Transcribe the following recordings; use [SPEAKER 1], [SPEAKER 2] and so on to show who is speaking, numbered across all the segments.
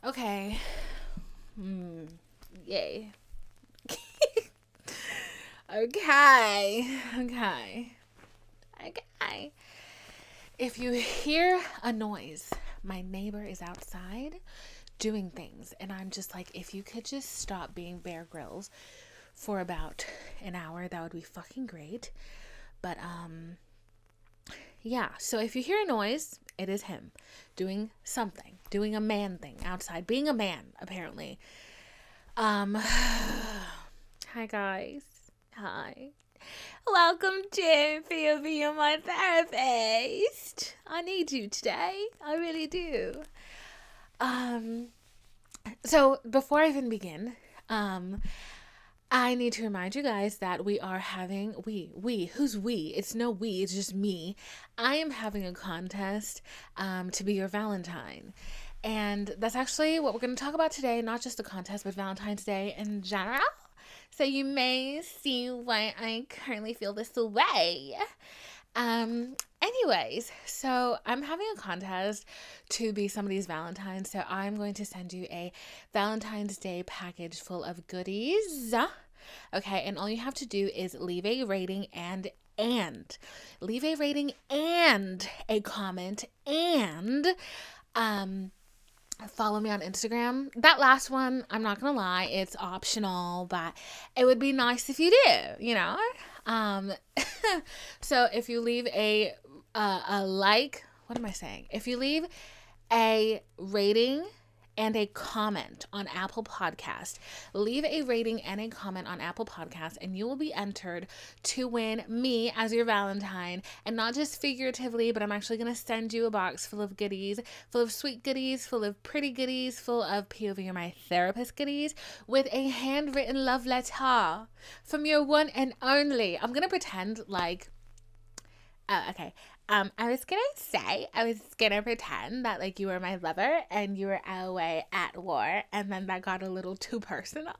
[SPEAKER 1] Okay. Yay. Okay. If you hear a noise, my neighbor is outside doing things, and I'm just like, if you could just stop being Bear Grylls for about an hour, that would be fucking great. But yeah, so if you hear a noise, it is him doing something, doing a man thing outside, being a man, apparently. Hi guys. Hi. Welcome to Feel Being My Therapist. I need you today. I really do. So before I even begin, I need to remind you guys that we are having, who's we? It's no we, it's just me. I am having a contest to be your Valentine. And that's actually what we're going to talk about today, not just the contest, but Valentine's Day in general. So you may see why I currently feel this way. Anyways, so I'm having a contest to be somebody's Valentine. So I'm going to send you a Valentine's Day package full of goodies. Okay, and all you have to do is leave a rating and leave a rating and a comment and follow me on Instagram. That last one, I'm not gonna lie, it's optional, but it would be nice if you do, you know. So if you leave a like, what am I saying? If you leave a rating and a comment on Apple Podcast, leave a rating and a comment on Apple Podcast, and you will be entered to win me as your Valentine. And not just figuratively, but I'm actually going to send you a box full of goodies, full of sweet goodies, full of pretty goodies, full of POV or my therapist goodies, with a handwritten love letter from your one and only. I'm going to pretend like, okay. I was gonna pretend that like you were my lover and you were away at war, and then that got a little too personal.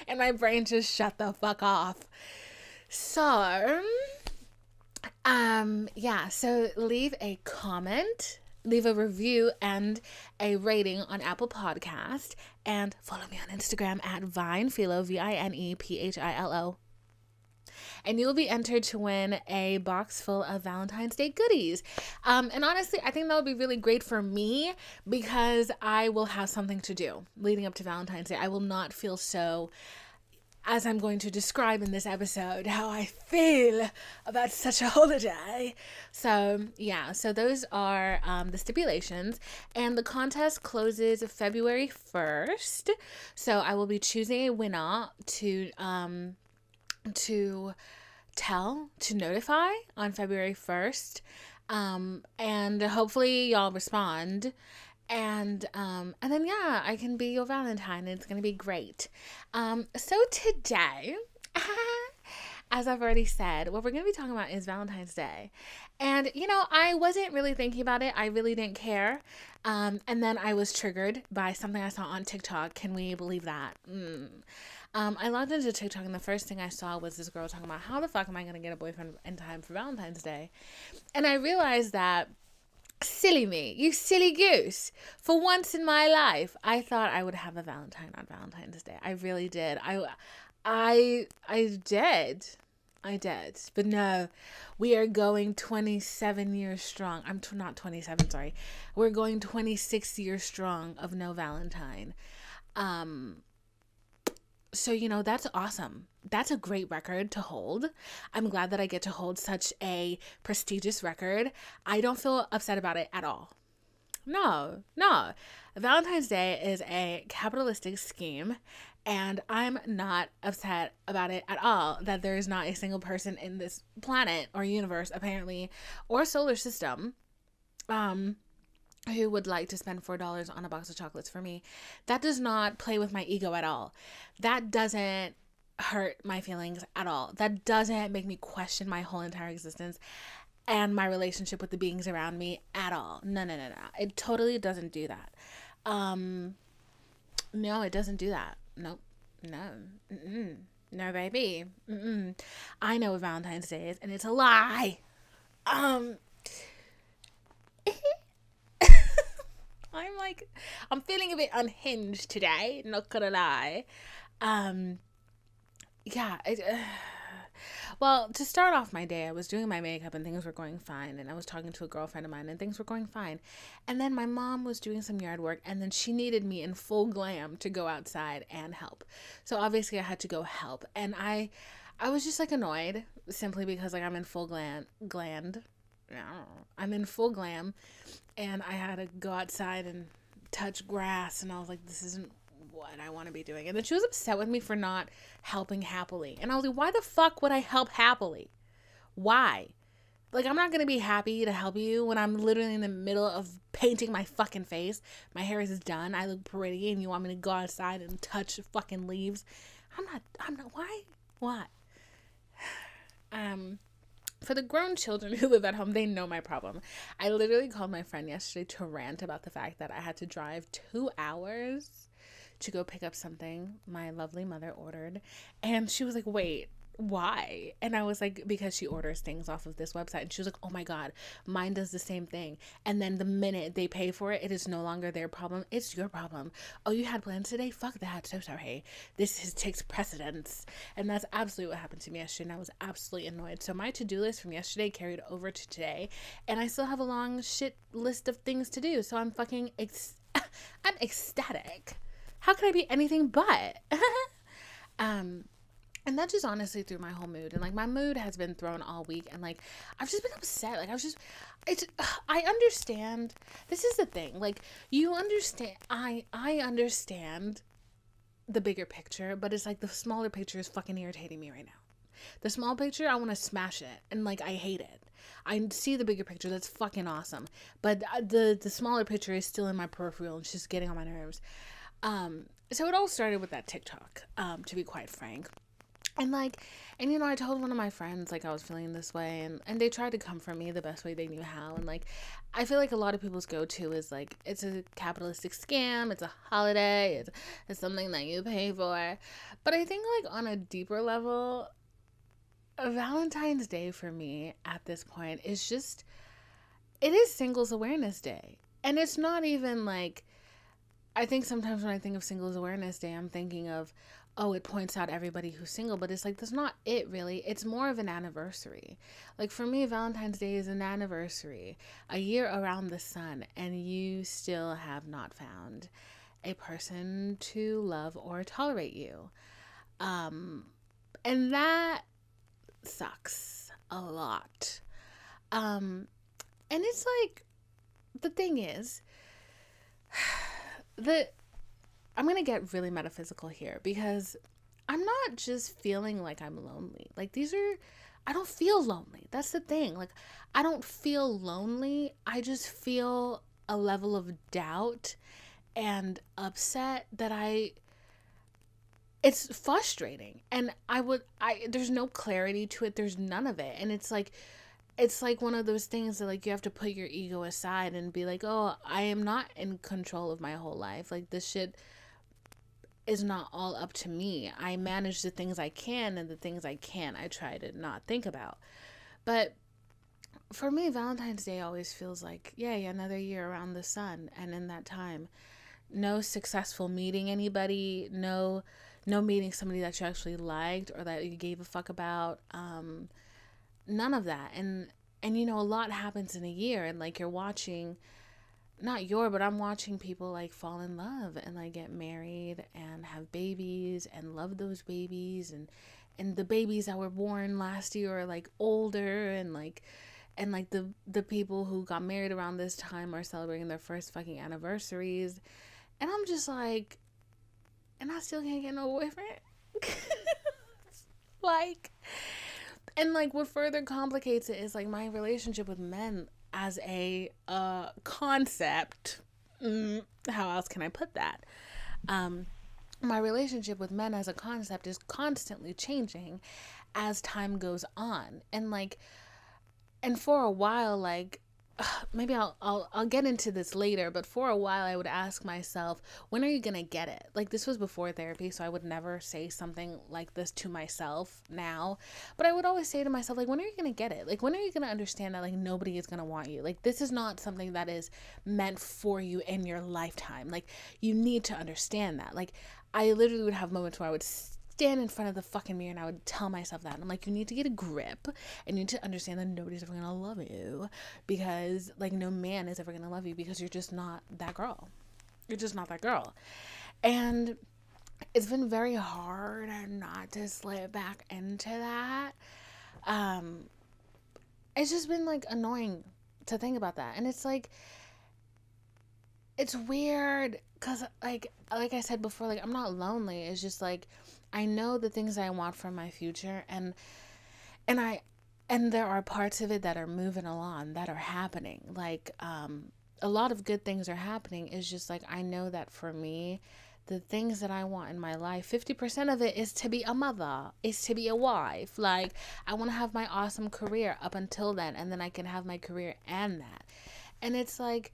[SPEAKER 1] And my brain just shut the fuck off. So, yeah, so leave a comment, leave a review and a rating on Apple Podcast, and follow me on Instagram at Vinephilo, VinePhilo. And you will be entered to win a box full of Valentine's Day goodies. And honestly, I think that would be really great for me because I will have something to do leading up to Valentine's Day. I will not feel so, as I'm going to describe in this episode, how I feel about such a holiday. So yeah, so those are the stipulations, and the contest closes February 1st. So I will be choosing a winner to notify on February 1st. And hopefully y'all respond. And then yeah, I can be your Valentine. It's gonna be great. So today, as I've already said, what we're gonna be talking about is Valentine's Day. And you know, I wasn't really thinking about it. I really didn't care. And then I was triggered by something I saw on TikTok. Can we believe that? I logged into TikTok and the first thing I saw was this girl talking about how the fuck am I going to get a boyfriend in time for Valentine's Day? And I realized that, silly me, you silly goose, for once in my life, I thought I would have a Valentine on Valentine's Day. I really did. I did. But no, we are going 27 years strong. Not 27, sorry. We're going 26 years strong of no Valentine. So, you know, that's awesome. That's a great record to hold. I'm glad that I get to hold such a prestigious record. I don't feel upset about it at all. No. Valentine's Day is a capitalistic scheme, and I'm not upset about it at all that there is not a single person in this planet or universe, apparently, or solar system, who would like to spend $4 on a box of chocolates for me. That does not play with my ego at all. That doesn't hurt my feelings at all. That doesn't make me question my whole entire existence and my relationship with the beings around me at all. No. It totally doesn't do that. No, it doesn't do that. Nope. No. No, baby. I know what Valentine's Day is, and it's a lie. I'm feeling a bit unhinged today, not gonna lie. Yeah, well, to start off my day, I was doing my makeup and things were going fine. And I was talking to a girlfriend of mine and things were going fine. And then my mom was doing some yard work and then she needed me in full glam to go outside and help. So obviously I had to go help. And I was just like annoyed simply because like I'm in full I'm in full glam and I had to go outside and touch grass. And I was like, this isn't what I want to be doing. And then she was upset with me for not helping happily. And I was like, why the fuck would I help happily? Why? Like, I'm not going to be happy to help you when I'm literally in the middle of painting my fucking face. My hair is done. I look pretty and you want me to go outside and touch fucking leaves. I'm not, why? For the grown children who live at home, they know my problem. I literally called my friend yesterday to rant about the fact that I had to drive 2 hours to go pick up something my lovely mother ordered. And she was like, wait, why? And I was like, because she orders things off of this website. And she was like, oh my God, mine does the same thing. And then the minute they pay for it, it is no longer their problem. It's your problem. Oh, you had plans today? Fuck that. So sorry. This takes precedence. And that's absolutely what happened to me yesterday. And I was absolutely annoyed. So my to-do list from yesterday carried over to today. And I still have a long shit list of things to do. So I'm fucking I'm ecstatic. How could I be anything but? And that just honestly threw my whole mood. And like my mood has been thrown all week. And like I've just been upset. Like I understand. This is the thing. Like you understand. I understand the bigger picture, but it's like the smaller picture is fucking irritating me right now. The small picture, I want to smash it. And like I hate it. I see the bigger picture. That's fucking awesome. But the smaller picture is still in my peripheral. It's just getting on my nerves. So it all started with that TikTok, to be quite frank. And you know, I told one of my friends, like, I was feeling this way, and they tried to comfort me the best way they knew how. And like, I feel like a lot of people's go-to is like, it's a capitalistic scam, it's a holiday, it's something that you pay for. But I think like on a deeper level, Valentine's Day for me at this point is just, it is Singles Awareness Day. And it's not even like, I think sometimes when I think of Singles Awareness Day, I'm thinking of, oh, it points out everybody who's single, but it's like, that's not it really. It's more of an anniversary. Like for me, Valentine's Day is an anniversary, a year around the sun, and you still have not found a person to love or tolerate you. And that sucks a lot. And it's like, the thing is, I'm going to get really metaphysical here because I'm not just feeling like I'm lonely. Like I don't feel lonely. That's the thing. Like I don't feel lonely. I just feel a level of doubt and upset that it's frustrating. And there's no clarity to it. There's none of it. And it's like one of those things that like you have to put your ego aside and be like, oh, I am not in control of my whole life. Like this shit is not all up to me. I manage the things I can, and the things I can't, I try to not think about. But for me, Valentine's Day always feels like, yay, another year around the sun. And in that time, no successful meeting anybody, no meeting somebody that you actually liked or that you gave a fuck about. None of that. And you know, a lot happens in a year, and like you're watching, but I'm watching people like fall in love and like get married and have babies and love those babies, and the babies that were born last year are like older, and the people who got married around this time are celebrating their first fucking anniversaries. And I'm just like, and I still can't get no boyfriend. And what further complicates it is like my relationship with men as a concept. How else can I put that? My relationship with men as a concept is constantly changing as time goes on. And for a while, maybe I'll get into this later, but for a while I would ask myself, when are you gonna get it? Like, this was before therapy, so I would never say something like this to myself now, but I would always say to myself, like, when are you gonna get it? Like, when are you gonna understand that, like, nobody is gonna want you? Like, this is not something that is meant for you in your lifetime. Like, you need to understand that. Like, I literally would have moments where I would stand in front of the fucking mirror and I would tell myself that. And I'm like, you need to get a grip and you need to understand that nobody's ever gonna love you, because, like, no man is ever gonna love you, because you're just not that girl. You're just not that girl. And it's been very hard not to slip back into that. It's just been, like, annoying to think about that. And it's like, it's weird because, like I said before, like, I'm not lonely. It's just like, I know the things I want for my future, and there are parts of it that are moving along, that are happening. Like, a lot of good things are happening. It's just like, I know that for me, the things that I want in my life, 50% of it is to be a mother, is to be a wife. Like, I want to have my awesome career up until then, and then I can have my career and that. And it's like,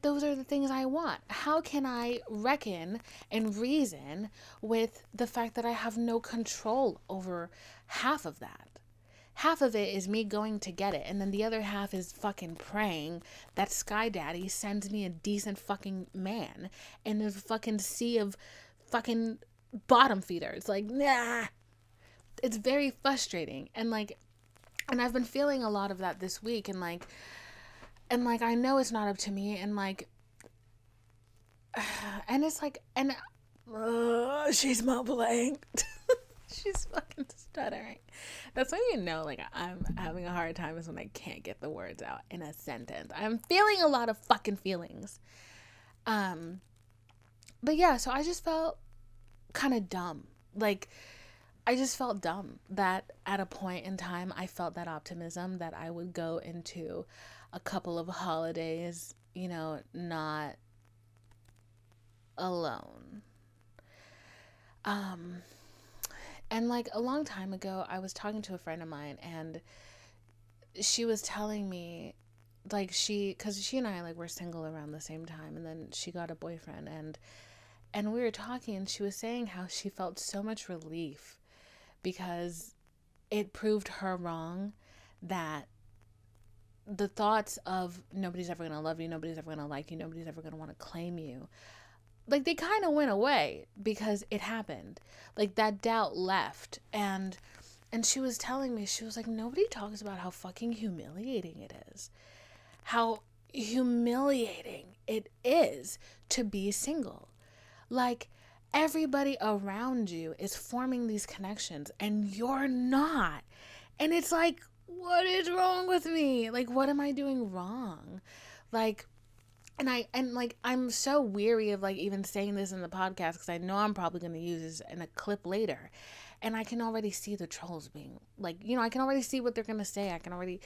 [SPEAKER 1] those are the things I want. How can I reckon and reason with the fact that I have no control over half of that? Half of it is me going to get it, and then the other half is fucking praying that Sky Daddy sends me a decent fucking man in a fucking sea of fucking bottom feeders. Like, nah. It's very frustrating. And I've been feeling a lot of that this week, and I know it's not up to me, and and it's like, and she's mumbling. She's fucking stuttering. That's when you know, like, I'm having a hard time, is when I can't get the words out in a sentence. I'm feeling a lot of fucking feelings. But yeah, so I just felt kind of dumb. Like, I just felt dumb that at a point in time I felt that optimism that I would go into a couple of holidays, you know, not alone. And, like, a long time ago, I was talking to a friend of mine, and she was telling me, like, because she and I, like, were single around the same time, and then she got a boyfriend, and we were talking, and she was saying how she felt so much relief because it proved her wrong, that the thoughts of nobody's ever going to love you, nobody's ever going to like you, nobody's ever going to want to claim you, like, they kind of went away because it happened. Like, that doubt left. And she was telling me, she was like, nobody talks about how fucking humiliating it is. How humiliating it is to be single. Like, everybody around you is forming these connections and you're not. And it's like, what is wrong with me? Like, what am I doing wrong? Like, I'm so weary of, like, even saying this in the podcast, because I know I'm probably going to use this in a clip later, and I can already see the trolls being, like, you know, I can already see what they're going to say. I can already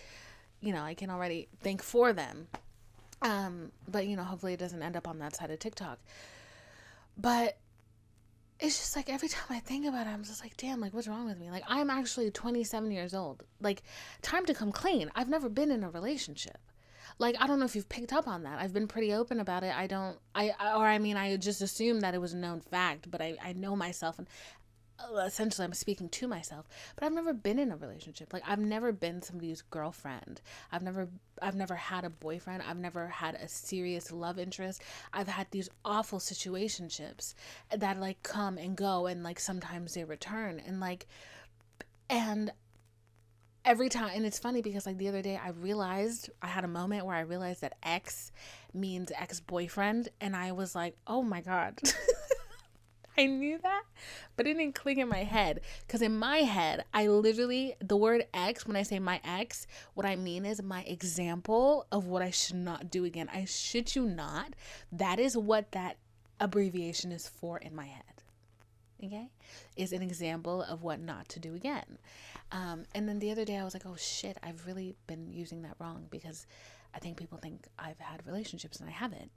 [SPEAKER 1] think for them. But, you know, hopefully it doesn't end up on that side of TikTok. But it's just like, every time I think about it, I'm just like, damn, like, what's wrong with me? Like, I'm actually 27 years old. Like, time to come clean. I've never been in a relationship. Like, I don't know if you've picked up on that. I've been pretty open about it. I just assumed that it was a known fact, but I know myself, and essentially I'm speaking to myself. But I've never been in a relationship. Like, I've never been somebody's girlfriend. I've never had a boyfriend. I've never had a serious love interest. I've had these awful situationships that, like, come and go, and, like, sometimes they return, and every time. And it's funny because, like, the other day I had a moment where I realized that ex means ex-boyfriend, and I was like, oh my God. I knew that, but it didn't click in my head, because in my head, the word ex, when I say my ex, what I mean is my example of what I should not do again. I shit you not. That is what that abbreviation is for in my head. Okay, is an example of what not to do again. And then the other day I was like, oh shit, I've really been using that wrong, because I think people think I've had relationships and I haven't.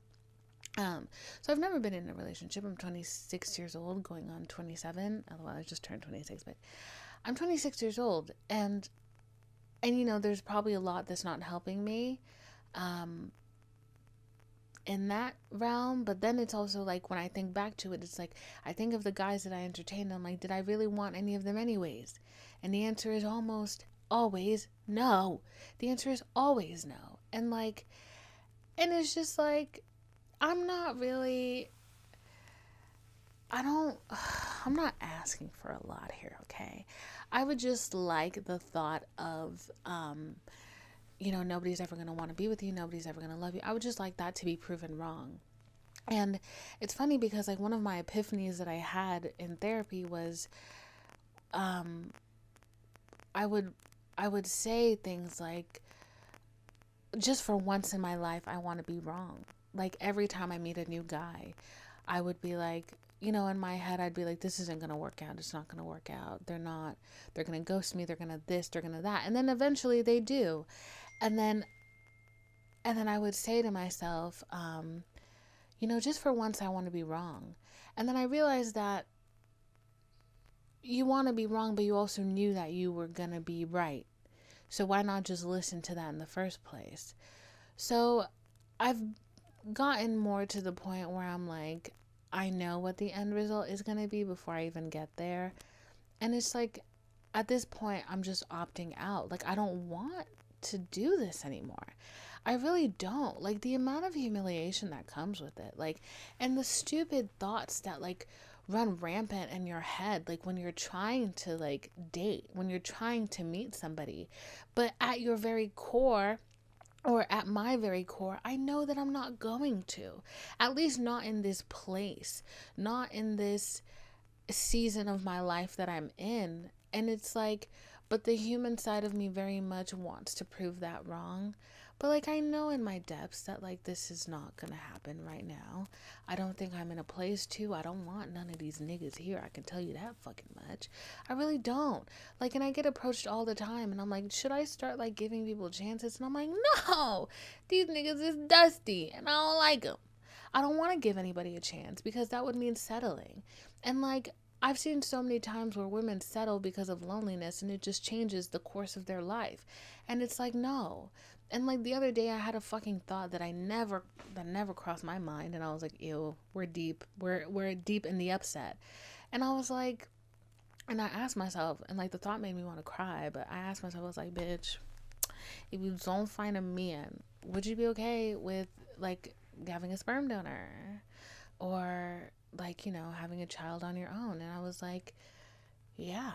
[SPEAKER 1] So I've never been in a relationship. I'm 26 years old, going on 27. Well, I just turned 26, but I'm 26 years old, and And, there's probably a lot that's not helping me um, in that realm. But then it's also like, when I think back to it, it's like, I think of the guys that I entertained. I'm like, did I really want any of them anyways? And the answer is almost always no. The answer is always no. And like, and it's just like, I'm not really, I'm not asking for a lot here, okay? I would just like the thought of, nobody's ever going to want to be with you. Nobody's ever going to love you. I would just like that to be proven wrong. And it's funny because like one of my epiphanies that I had in therapy was, I would say things like, just for once in my life, I want to be wrong. Like every time I meet a new guy, I would be like, in my head, I'd be like, this isn't going to work out. It's not going to work out. They're going to ghost me. They're going to this, they're going to that. And then eventually they do. And then I would say to myself, just for once, I want to be wrong. And then I realized that you want to be wrong, but you also knew that you were going to be right. So why not just listen to that in the first place? So I've gotten more to the point where I'm like, I know what the end result is going to be before I even get there. And it's like, at this point, I'm just opting out. Like, I don't want to do this anymore. I really don't. Like, the amount of humiliation that comes with it, like, and the stupid thoughts that like run rampant in your head, like when you're trying to like date, when you're trying to meet somebody, but at your very core, or at my very core, I know that I'm not going to, at least not in this place, not in this season of my life that I'm in. And it's like, but the human side of me very much wants to prove that wrong. But like, I know in my depths that like, this is not gonna happen right now. I don't think I'm in a place to. I don't want none of these niggas here. I can tell you that fucking much. I really don't. Like, and I get approached all the time and I'm like, should I start like giving people chances? And I'm like, no, these niggas is dusty and I don't like them. I don't want to give anybody a chance because that would mean settling. And like, I've seen so many times where women settle because of loneliness and it just changes the course of their life. And it's like, no. And like the other day I had a fucking thought that never crossed my mind, and I was like, ew, we're deep. We're deep in the upset. And I was like, and I asked myself, and like the thought made me want to cry, but I asked myself, I was like, bitch, if you don't find a man, would you be okay with like having a sperm donor? Or like, having a child on your own? And I was like, yeah,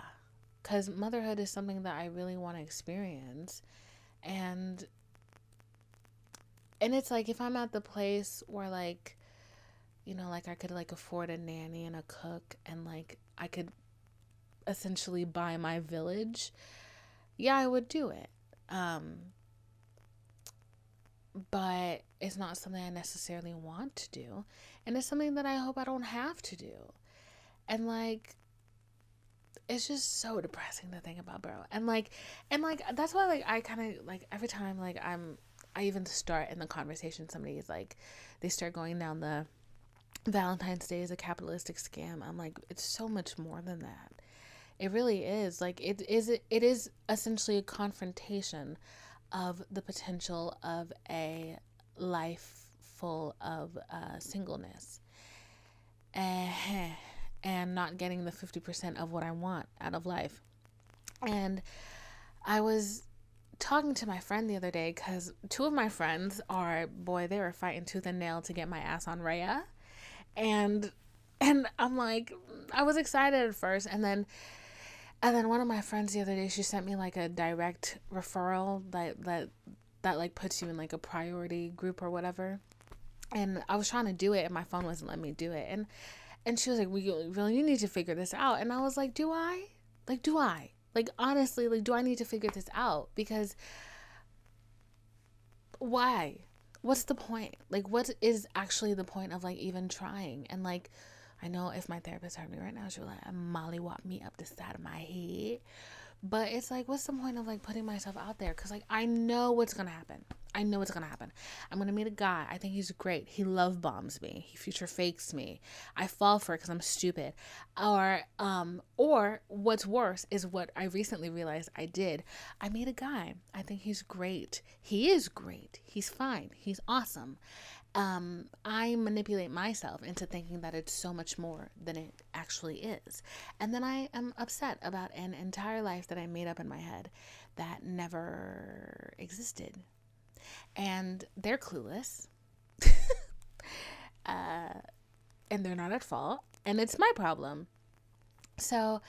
[SPEAKER 1] because motherhood is something that I really want to experience. And it's like, if I'm at the place where like, like I could like afford a nanny and a cook, and like I could essentially buy my village, yeah, I would do it. But it's not something I necessarily want to do. And it's something that I hope I don't have to do. And like, it's just so depressing to think about, bro. And like, that's why like I kind of like, every time like I even start in the conversation, somebody is like, they start going down the Valentine's Day is a capitalistic scam. I'm like, it's so much more than that. It really is. Like, it is essentially a confrontation of the potential of a life full of singleness and not getting the 50% of what I want out of life. And I was talking to my friend the other day, because two of my friends they were fighting tooth and nail to get my ass on Raya. And I'm like, I was excited at first, and then one of my friends the other day, she sent me like a direct referral that like puts you in like a priority group or whatever. And I was trying to do it and my phone wasn't letting me do it. And she was like, you need to figure this out. And I was like, do I? Like, honestly, like, do I need to figure this out? Because why? What's the point? Like, what is actually the point of like even trying? And like, I know if my therapist heard me right now, she would like mollywop me up the side of my head. But it's like, what's the point of like putting myself out there? Because like I know what's gonna happen. I know what's gonna happen. I'm gonna meet a guy. I think he's great. He love bombs me. He future fakes me. I fall for it because I'm stupid. Or what's worse is what I recently realized I did. I meet a guy. I think he's great. He is great. He's fine. He's awesome. I manipulate myself into thinking that it's so much more than it actually is. And then I am upset about an entire life that I made up in my head that never existed. And they're clueless. And they're not at fault. And it's my problem. So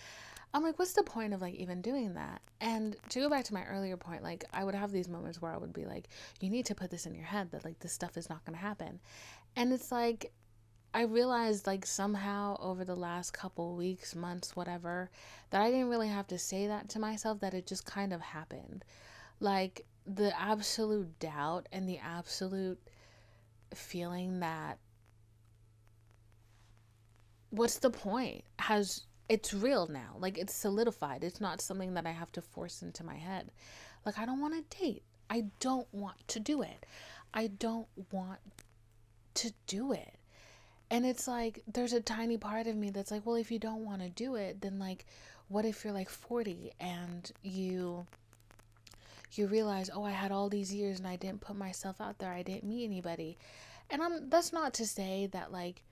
[SPEAKER 1] I'm like, what's the point of like even doing that? And to go back to my earlier point, like I would have these moments where I would be like, you need to put this in your head that like this stuff is not going to happen. And it's like, I realized like somehow over the last couple weeks, months, whatever, that I didn't really have to say that to myself, that it just kind of happened. Like the absolute doubt and the absolute feeling that what's the point it's real now. Like it's solidified. It's not something that I have to force into my head. Like I don't want to date. I don't want to do it. I don't want to do it. And it's like there's a tiny part of me that's like, well, if you don't want to do it, then like what if you're like 40 and you realize, oh, I had all these years and I didn't put myself out there. I didn't meet anybody. And that's not to say that like,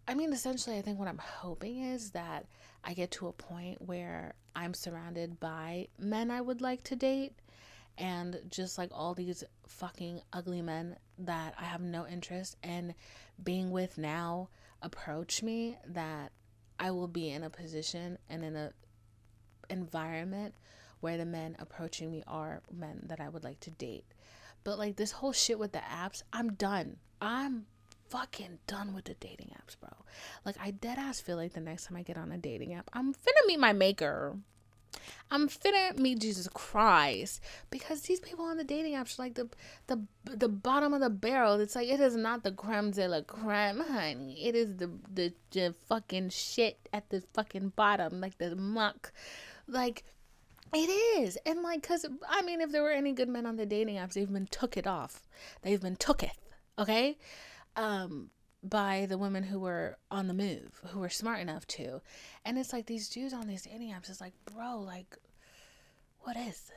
[SPEAKER 1] I mean, essentially, I think what I'm hoping is that I get to a point where I'm surrounded by men I would like to date, and just like all these fucking ugly men that I have no interest in being with now approach me, that I will be in a position and in a environment where the men approaching me are men that I would like to date. But like this whole shit with the apps, I'm done. I'm fucking done with the dating apps, bro. Like I dead ass feel like the next time I get on a dating app, I'm finna meet my maker. I'm finna meet Jesus Christ, because these people on the dating apps are like the bottom of the barrel. It's like it is not the creme de la creme, honey. It is the fucking shit at the fucking bottom, like the muck, like. It is. And like, cause I mean, if there were any good men on the dating apps, they've been took it off. They've been tooketh. Okay. By the women who were on the move, who were smart enough to. And it's like these dudes on these dating apps, it's like, bro, like, what is this?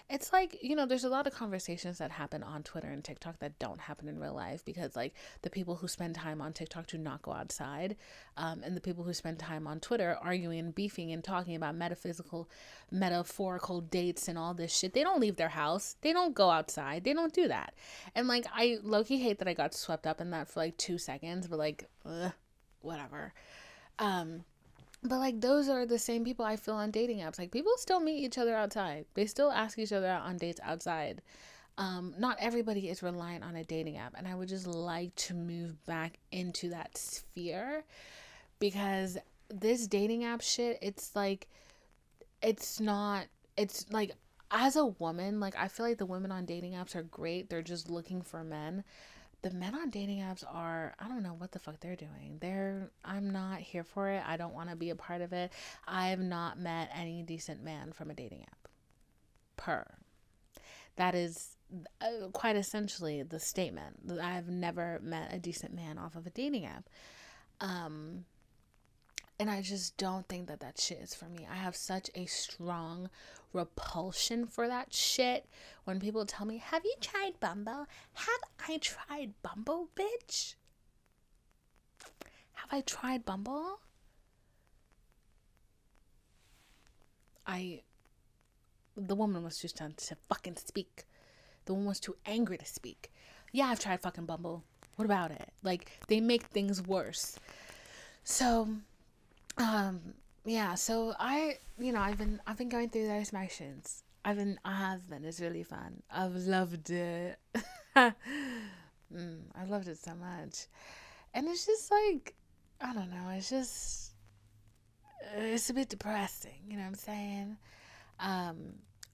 [SPEAKER 1] It's like, there's a lot of conversations that happen on Twitter and TikTok that don't happen in real life, because like the people who spend time on TikTok do not go outside. And the people who spend time on Twitter arguing and beefing and talking about metaphorical dates and all this shit, they don't leave their house. They don't go outside. They don't do that. And like, I low-key hate that I got swept up in that for like 2 seconds, but like, whatever. But like those are the same people I feel on dating apps. Like people still meet each other outside. They still ask each other out on dates outside. Not everybody is reliant on a dating app, and I would just like to move back into that sphere, because this dating app shit, it's like as a woman, like I feel like the women on dating apps are great. They're just looking for men. The men on dating apps are, I don't know what the fuck they're doing. I'm not here for it. I don't want to be a part of it. I have not met any decent man from a dating app. That is quite essentially the statement. I've never met a decent man off of a dating app. And I just don't think that shit is for me. I have such a strong repulsion for that shit. When people tell me, have you tried Bumble? Have I tried Bumble, bitch? Have I tried Bumble? The woman was too stunned to fucking speak. The woman was too angry to speak. Yeah, I've tried fucking Bumble. What about it? Like, they make things worse. So... so I've been going through those motions. I have been. It's really fun. I've loved it. I've loved it so much. And it's just like, I don't know, it's a bit depressing, you know what I'm saying?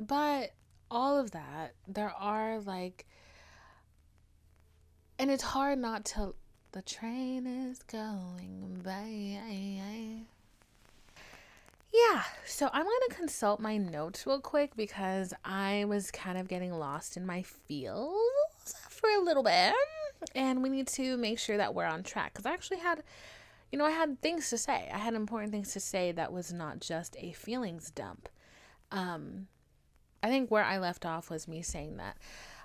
[SPEAKER 1] But all of that, there are like, and it's hard not to, the train is going by. Yeah, so I'm going to consult my notes real quick because I was kind of getting lost in my feels for a little bit. And we need to make sure that we're on track because I actually had, I had things to say. I had important things to say that was not just a feelings dump. I think where I left off was me saying that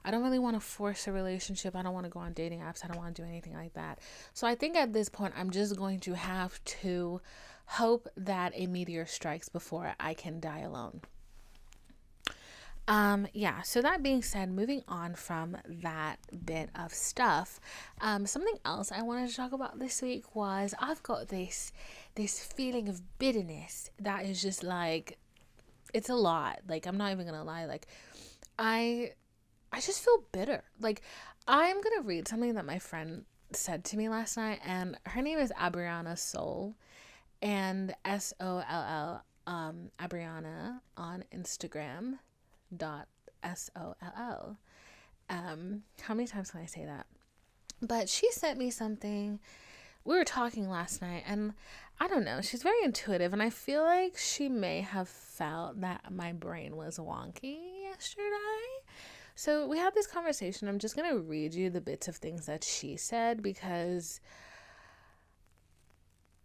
[SPEAKER 1] I don't really want to force a relationship. I don't want to go on dating apps. I don't want to do anything like that. So I think at this point, I'm just going to have to hope that a meteor strikes before I can die alone. Yeah, so that being said, moving on from that bit of stuff, something else I wanted to talk about this week was I've got this feeling of bitterness that is just like, it's a lot. Like, I'm not even gonna lie, like I just feel bitter. Like, I'm gonna read something that my friend said to me last night, and her name is Abriana Soul, and SOLL, Abriana on Instagram .SOLL. How many times can I say that? But she sent me something. We were talking last night, and I don't know, she's very intuitive, and I feel like she may have felt that my brain was wonky yesterday. So we had this conversation. I'm just going to read you the bits of things that she said because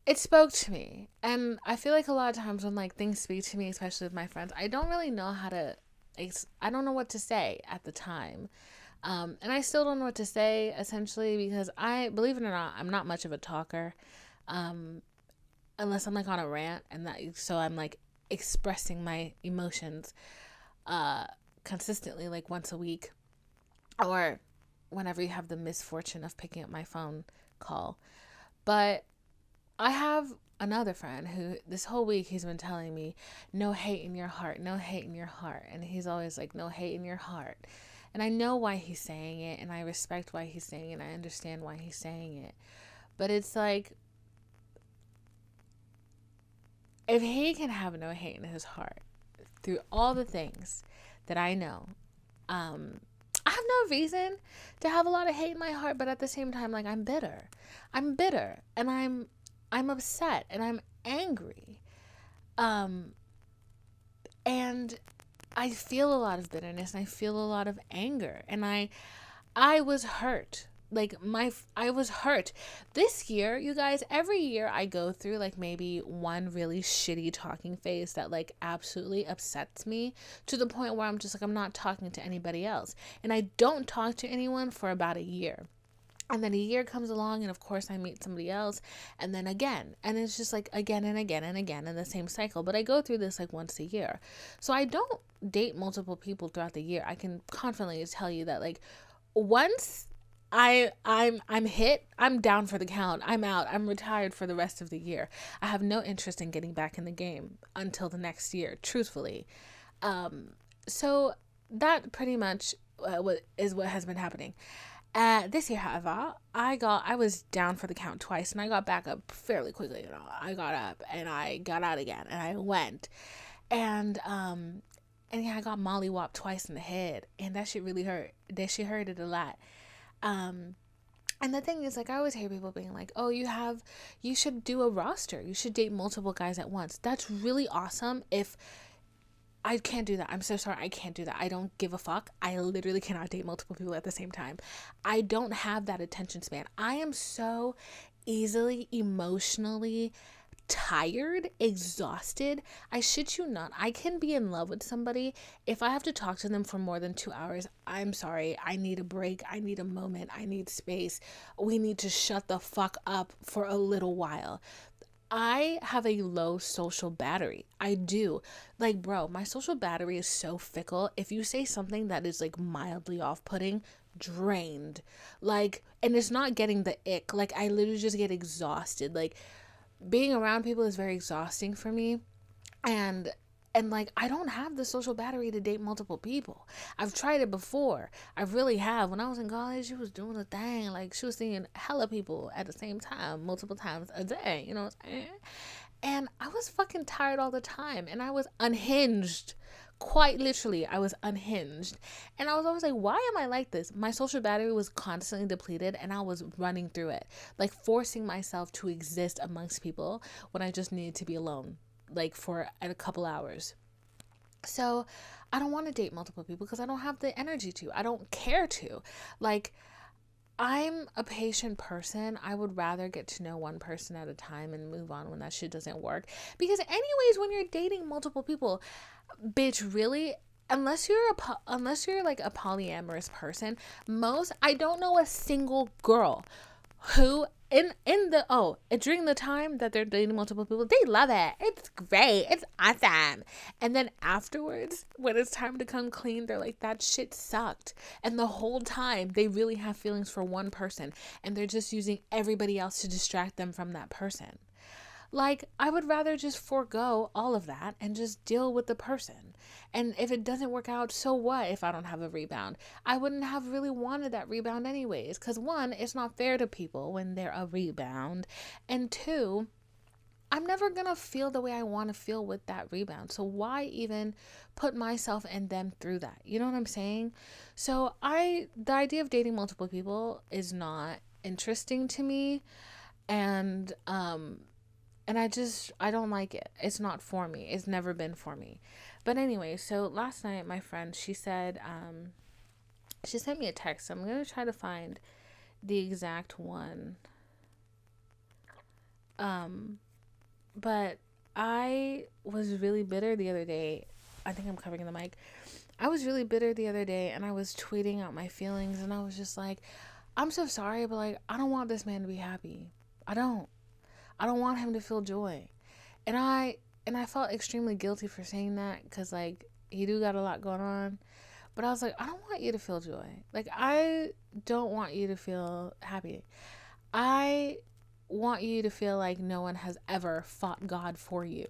[SPEAKER 1] it spoke to me. And I feel like a lot of times when like things speak to me, especially with my friends, I don't really know how to, I don't know what to say at the time. And I still don't know what to say, essentially, because believe it or not, I'm not much of a talker. Unless I'm like on a rant, and so I'm like expressing my emotions consistently, like once a week, or whenever you have the misfortune of picking up my phone call. But I have another friend who this whole week he's been telling me, no hate in your heart, no hate in your heart. And he's always like, no hate in your heart. And I know why he's saying it, and I respect why he's saying it, and I understand why he's saying it. But it's like, if he can have no hate in his heart through all the things that I know, I have no reason to have a lot of hate in my heart, but at the same time, like, I'm bitter, and I'm upset, and I'm angry, and I feel a lot of bitterness, and I feel a lot of anger, and I was hurt. Like, I was hurt this year, you guys. Every year I go through like maybe one really shitty talking phase that like absolutely upsets me to the point where I'm just like, I'm not talking to anybody else, and I don't talk to anyone for about a year. And then a year comes along, and of course I meet somebody else, and then again, and it's just like again and again and again in the same cycle. But I go through this like once a year, so I don't date multiple people throughout the year. I can confidently tell you that like once I'm hit, I'm down for the count. I'm out. I'm retired for the rest of the year. I have no interest in getting back in the game until the next year, truthfully. So that pretty much is what has been happening. This year, however, I was down for the count twice, and I got back up fairly quickly. I got up and I got out again, and I went, and yeah, I got mollywopped twice in the head, and that shit really hurt. That shit hurted a lot. And the thing is, like, I always hear people being like, oh, you should do a roster. You should date multiple guys at once. That's really awesome. If I can't do that. I'm so sorry. I can't do that. I don't give a fuck. I literally cannot date multiple people at the same time. I don't have that attention span. I am so easily emotionally tired, exhausted. I shit you not. I can be in love with somebody. If I have to talk to them for more than 2 hours, I'm sorry. I need a break. I need a moment. I need space. We need to shut the fuck up for a little while. I have a low social battery. I do. Like, bro, my social battery is so fickle. If you say something that is like mildly off-putting, drained. Like, and it's not getting the ick. Like, I literally just get exhausted. Like, being around people is very exhausting for me, and like, I don't have the social battery to date multiple people. I've tried it before. I really have. When I was in college, she was doing a thing. Like, she was seeing hella people at the same time, multiple times a day, you know what I'm saying? And I was fucking tired all the time, and I was unhinged. Quite literally, I was unhinged. And I was always like, why am I like this? My social battery was constantly depleted, and I was running through it, like forcing myself to exist amongst people when I just needed to be alone. like for a couple hours. So I don't want to date multiple people because I don't have the energy to. I don't care to. Like, I'm a patient person. I would rather get to know one person at a time and move on when that shit doesn't work. Because anyways, when you're dating multiple people, bitch, really, unless you're like a polyamorous person, I don't know a single girl who during the time that they're dating multiple people, they love it. It's great. It's awesome. And then afterwards, when it's time to come clean, they're like, that shit sucked. And the whole time they really have feelings for one person and they're just using everybody else to distract them from that person. Like, I would rather just forego all of that and just deal with the person. And if it doesn't work out, so what if I don't have a rebound? I wouldn't have really wanted that rebound anyways. Because one, it's not fair to people when they're a rebound. And two, I'm never going to feel the way I want to feel with that rebound. So why even put myself and them through that? You know what I'm saying? So the idea of dating multiple people is not interesting to me. And I don't like it. It's not for me. It's never been for me. But anyway, so last night, my friend, she said, she sent me a text. I'm going to try to find the exact one. But I was really bitter the other day. I think I'm covering the mic. I was really bitter the other day and I was tweeting out my feelings and I was just like, I'm so sorry, but like, I don't want this man to be happy. I don't want him to feel joy. And I felt extremely guilty for saying that because, like, he do got a lot going on. But I was like, I don't want you to feel joy. Like, I don't want you to feel happy. I want you to feel like no one has ever fought God for you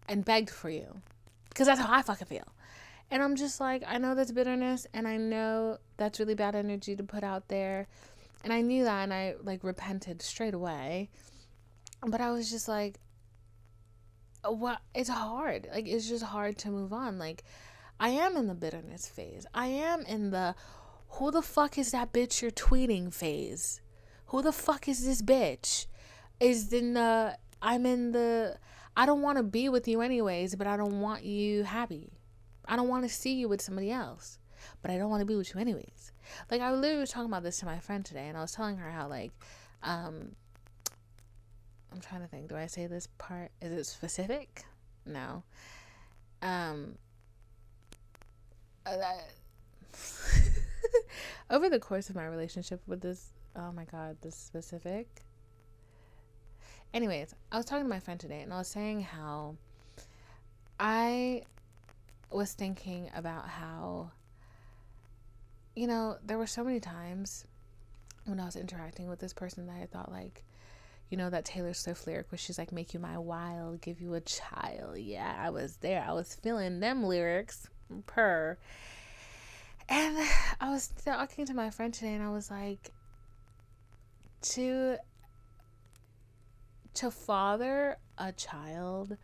[SPEAKER 1] and begged for you. Because that's how I fucking feel. And I'm just like, I know that's bitterness and I know that's really bad energy to put out there. And I knew that and I, like, repented straight away. But I was just like, what? It's hard. Like, it's just hard to move on. Like, I am in the bitterness phase. I am in the, who the fuck is that bitch you're tweeting phase? Who the fuck is this bitch? I'm in the, I don't want to be with you anyways, but I don't want you happy. I don't want to see you with somebody else, but I don't want to be with you anyways. Like, I literally was talking about this to my friend today, and I was telling her how, like, I'm trying to think. Do I say this part? Is it specific? No. Over the course of my relationship with this, oh my God, this specific. Anyways, I was talking to my friend today and I was saying how I was thinking about how, you know, there were so many times when I was interacting with this person that I thought, like, you know, that Taylor Swift lyric where she's like, make you my wild, give you a child. Yeah, I was there. I was feeling them lyrics. Purr. And I was talking to my friend today and I was like, to father a child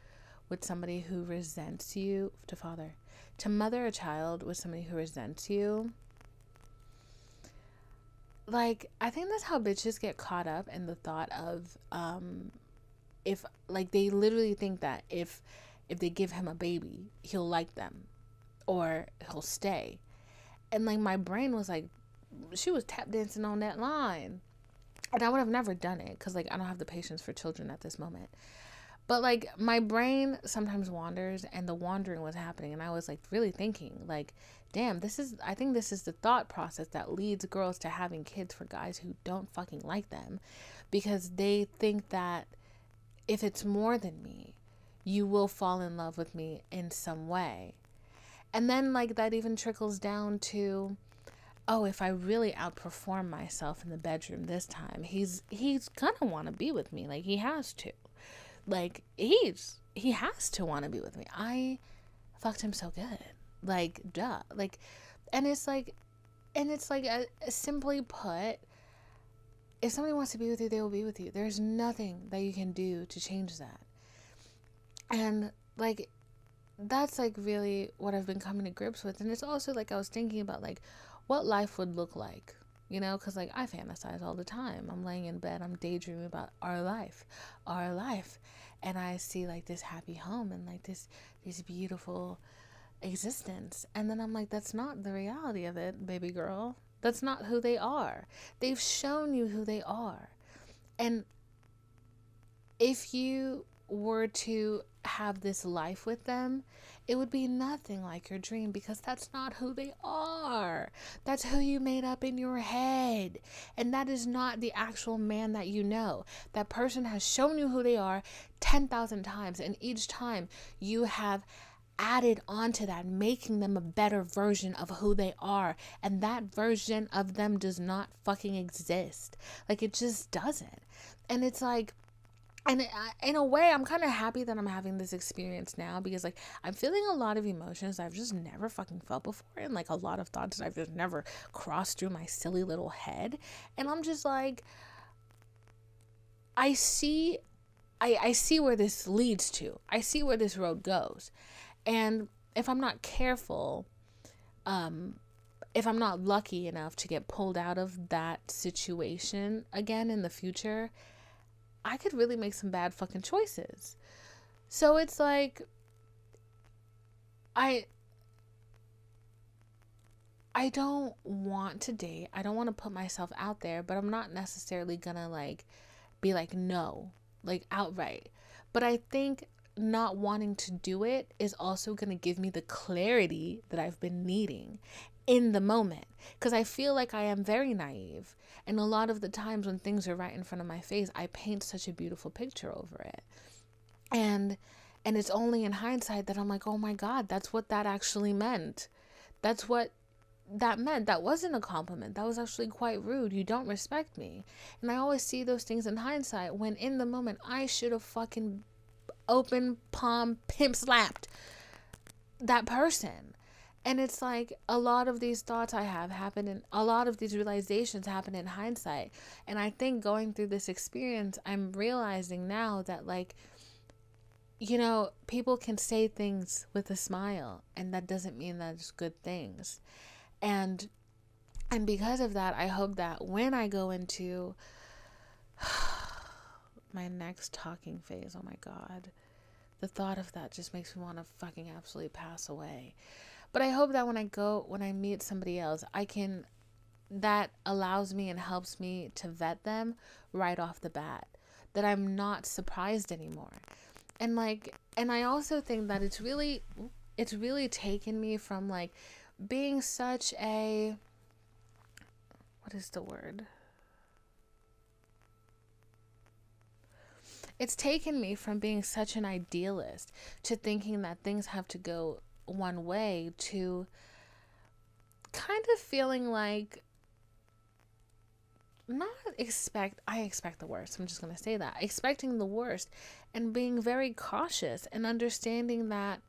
[SPEAKER 1] with somebody who resents you, to mother a child with somebody who resents you, like, I think that's how bitches get caught up in the thought of, if, like, they literally think that if they give him a baby, he'll like them or he'll stay. And, like, my brain was like, she was tap dancing on that line. And I would have never done it because, like, I don't have the patience for children at this moment. But, like, my brain sometimes wanders, and the wandering was happening. And I was, like, really thinking, like, damn, I think this is the thought process that leads girls to having kids for guys who don't fucking like them. Because they think that if it's more than me, you will fall in love with me in some way. And then, like, that even trickles down to, oh, if I really outperform myself in the bedroom this time, he's gonna want to be with me. Like, he has to. Like, he has to want to be with me. I fucked him so good. Like, duh. Like, and it's like, simply put, if somebody wants to be with you, they will be with you. There's nothing that you can do to change that. And, like, that's, like, really what I've been coming to grips with. And it's also, like, I was thinking about, like, what life would look like you know, because like I fantasize all the time. I'm laying in bed, I'm daydreaming about our life, and I see like this happy home and like this beautiful existence, and then I'm like, that's not the reality of it, baby girl. That's not who they are. They've shown you who they are. And if you were to have this life with them, it would be nothing like your dream, because that's not who they are. That's who you made up in your head. And that is not the actual man that you know. That person has shown you who they are 10,000 times. And each time you have added onto that, making them a better version of who they are. And that version of them does not fucking exist. Like, it just doesn't. And it's like, and in a way, I'm kind of happy that I'm having this experience now, because like I'm feeling a lot of emotions I've just never fucking felt before, and like a lot of thoughts that I've just never crossed through my silly little head. And I'm just like, I see where this leads to. I see where this road goes. And if I'm not careful, if I'm not lucky enough to get pulled out of that situation again in the future, I could really make some bad fucking choices. So it's like, I don't want to date. I don't want to put myself out there, but I'm not necessarily gonna like be like no, like outright. But I think not wanting to do it is also gonna give me the clarity that I've been needing in the moment, because I feel like I am very naive, and a lot of the times when things are right in front of my face, I paint such a beautiful picture over it, and it's only in hindsight that I'm like, oh my god, that's what that actually meant. That's what that meant. That wasn't a compliment. That was actually quite rude. You don't respect me. And I always see those things in hindsight, when in the moment I should have fucking open palm pimp slapped that person. And it's like, a lot of these thoughts I have happened, and a lot of these realizations happen in hindsight. And I think going through this experience, I'm realizing now that, like, you know, people can say things with a smile, and that doesn't mean that it's good things. And because of that, I hope that when I go into my next talking phase, oh my god, the thought of that just makes me want to fucking absolutely pass away. But I hope that when I meet somebody else, that allows me and helps me to vet them right off the bat, that I'm not surprised anymore. And like, and I also think that it's really taken me from like being such a, what is the word? It's taken me from being such an idealist to thinking that things have to go one way, to kind of feeling like I expect the worst. I'm just going to say that. Expecting the worst and being very cautious and understanding that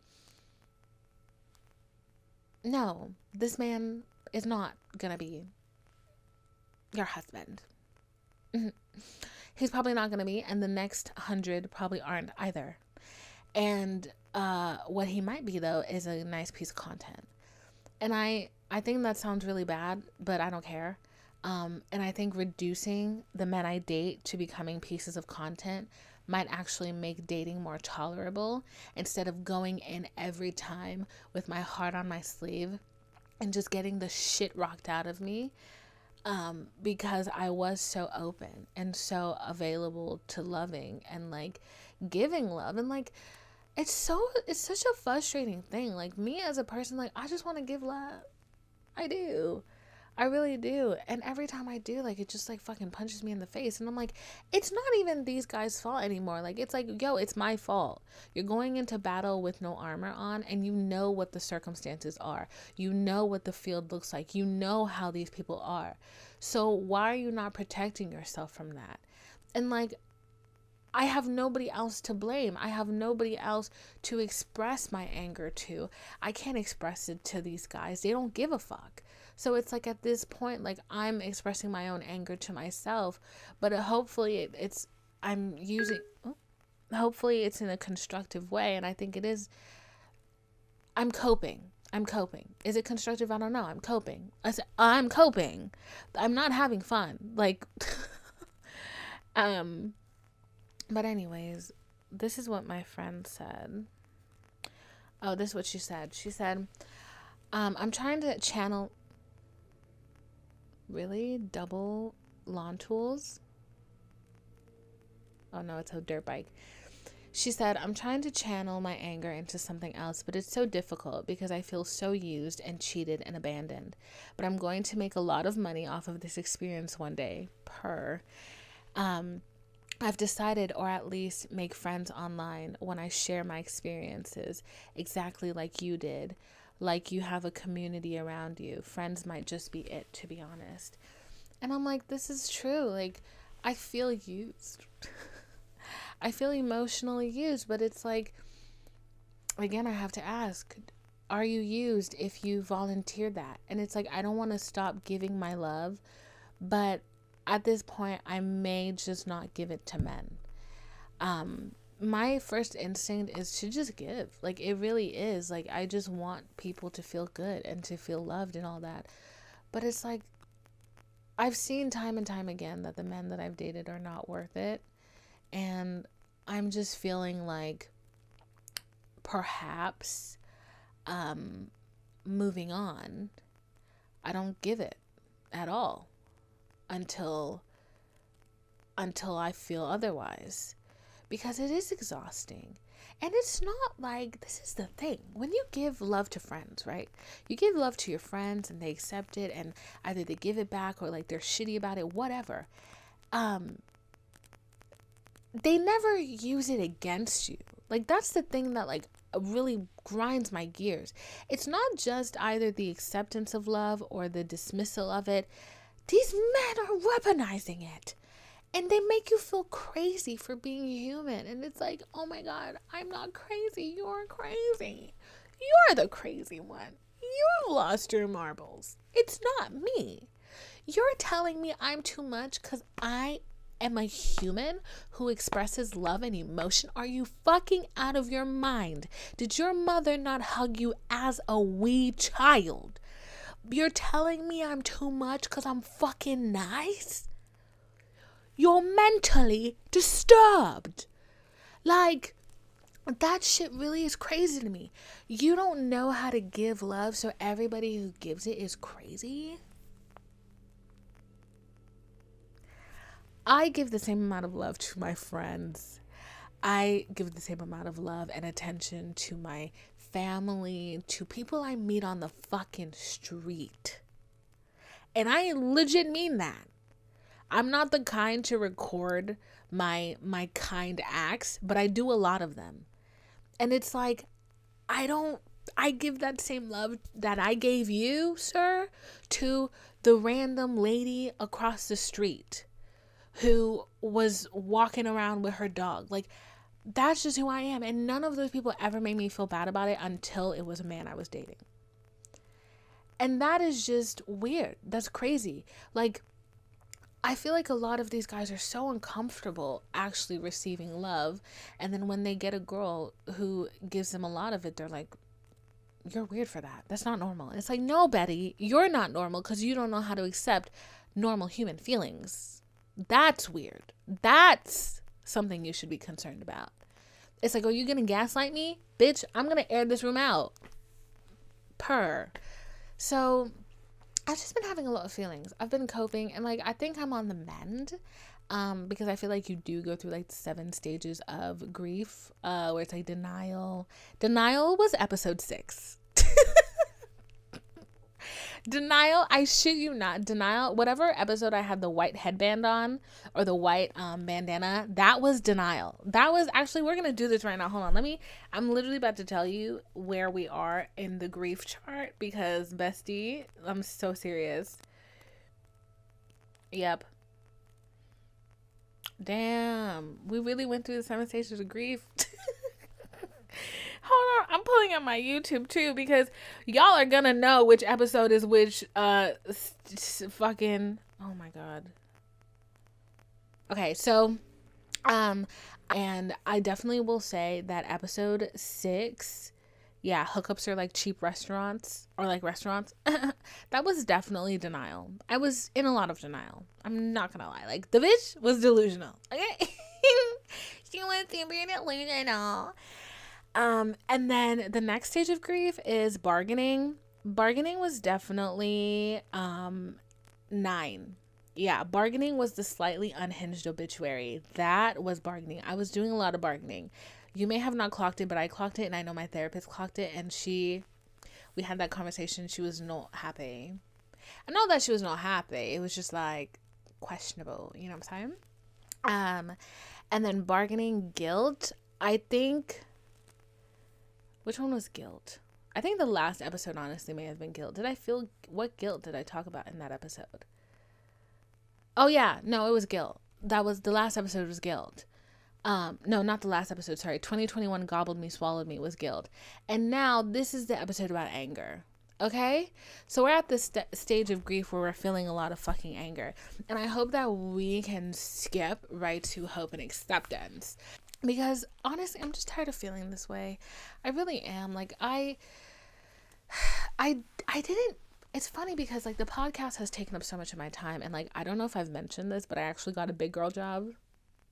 [SPEAKER 1] no, this man is not going to be your husband. He's probably not going to be, and the next 100 probably aren't either. And what he might be, though, is a nice piece of content. And I think that sounds really bad, but I don't care. And I think reducing the men I date to becoming pieces of content might actually make dating more tolerable, instead of going in every time with my heart on my sleeve and just getting the shit rocked out of me. Because I was so open and so available to loving and like giving love, and like it's such a frustrating thing. Like, me as a person, like, I just want to give love. I really do. And every time I do, like, it just like fucking punches me in the face, and I'm like, it's not even these guys' fault anymore. Like, it's like, yo, it's my fault. You're going into battle with no armor on, and you know what the circumstances are. You know what the field looks like. You know how these people are. So why are you not protecting yourself from that? And like, I have nobody else to blame. I have nobody else to express my anger to. I can't express it to these guys. They don't give a fuck. So it's like, at this point, like, I'm expressing my own anger to myself, but hopefully hopefully it's in a constructive way. And I think it is. I'm coping. I'm coping. Is it constructive? I don't know. I'm coping. I said, I'm coping. I'm not having fun. Like, but anyways, this is what my friend said. Oh, this is what she said. She said, I'm trying to channel, really? Double lawn tools? Oh no, it's a dirt bike. She said, I'm trying to channel my anger into something else, but it's so difficult because I feel so used and cheated and abandoned. But I'm going to make a lot of money off of this experience one day, I've decided, or at least make friends online when I share my experiences, exactly like you did. Like you have a community around you. Friends might just be it, to be honest. And I'm like, this is true. Like, I feel used. I feel emotionally used, but it's like, again, I have to ask, are you used if you volunteer that? And it's like, I don't want to stop giving my love, but at this point, I may just not give it to men. My first instinct is to just give. Like, it really is. Like, I just want people to feel good and to feel loved and all that. But it's like, I've seen time and time again that the men that I've dated are not worth it. And I'm just feeling like perhaps moving on, I don't give it at all until I feel otherwise, because it is exhausting. And it's not like, this is the thing, when you give love to friends, right? You give love to your friends and they accept it, and either they give it back or like they're shitty about it, whatever. They never use it against you. Like, that's the thing that like really grinds my gears. It's not just either the acceptance of love or the dismissal of it. These men are weaponizing it. And they make you feel crazy for being human. And it's like, oh my God, I'm not crazy. You're crazy. You're the crazy one. You lost your marbles. It's not me. You're telling me I'm too much because I am a human who expresses love and emotion? Are you fucking out of your mind? Did your mother not hug you as a wee child? You're telling me I'm too much because I'm fucking nice? You're mentally disturbed. Like, that shit really is crazy to me. You don't know how to give love, so everybody who gives it is crazy? I give the same amount of love to my friends. I give the same amount of love and attention to my family, to people I meet on the fucking street. And I legit mean that. I'm not the kind to record my kind acts, but I do a lot of them. And it's like, I give that same love that I gave you, sir, to the random lady across the street who was walking around with her dog. Like, that's just who I am. And none of those people ever made me feel bad about it until it was a man I was dating. And that is just weird. That's crazy. Like, I feel like a lot of these guys are so uncomfortable actually receiving love. And then when they get a girl who gives them a lot of it, they're like, you're weird for that. That's not normal. And it's like, no, Betty, you're not normal because you don't know how to accept normal human feelings. That's weird. That's something you should be concerned about. It's like, are you going to gaslight me? Bitch, I'm going to air this room out. So I've just been having a lot of feelings. I've been coping, and like, I think I'm on the mend, because I feel like you do go through like 7 stages of grief, where it's like denial. Denial was episode 6. Denial, I shit you not. Denial, whatever episode I had the white headband on, or the white bandana, that was denial. That was actually, we're gonna do this right now. Hold on, I'm literally about to tell you where we are in the grief chart, because bestie, I'm so serious. Yep. Damn, we really went through the 7 stages of grief. Hold on, I'm pulling up my YouTube too, because y'all are gonna know which episode is which fucking, oh my God. Okay, so and I definitely will say that episode 6 Yeah, hookups are like cheap restaurants or like restaurants. That was definitely denial. I was in a lot of denial. I'm not gonna lie. Like, the bitch was delusional. Okay? She was super delusional. And then the next stage of grief is bargaining. Bargaining was definitely 9. Yeah, bargaining was the slightly unhinged obituary. That was bargaining. I was doing a lot of bargaining. You may have not clocked it, but I clocked it, and I know my therapist clocked it, and we had that conversation. She was not happy. I know that she was not happy. It was just like questionable, you know what I'm saying? And then bargaining, guilt. I think, which one was guilt? I think the last episode honestly may have been guilt. What guilt did I talk about in that episode? Oh yeah, no, it was guilt. That was the last episode was guilt. No, not the last episode, sorry. 2021 Gobbled Me, Swallowed Me was guilt. And now this is the episode about anger. Okay? So we're at this stage of grief where we're feeling a lot of fucking anger. And I hope that we can skip right to hope and acceptance. Because honestly, I'm just tired of feeling this way. I really am. Like, I didn't. It's funny because like the podcast has taken up so much of my time, and like I don't know if I've mentioned this, but I actually got a big girl job.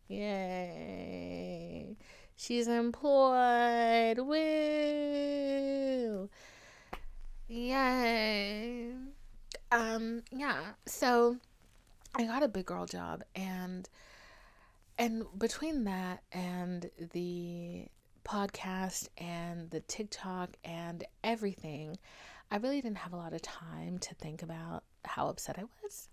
[SPEAKER 1] Yay. She's employed. Woo. Yay. Yeah. So I got a big girl job, and between that and the podcast and the TikTok and everything, I really didn't have a lot of time to think about how upset I was.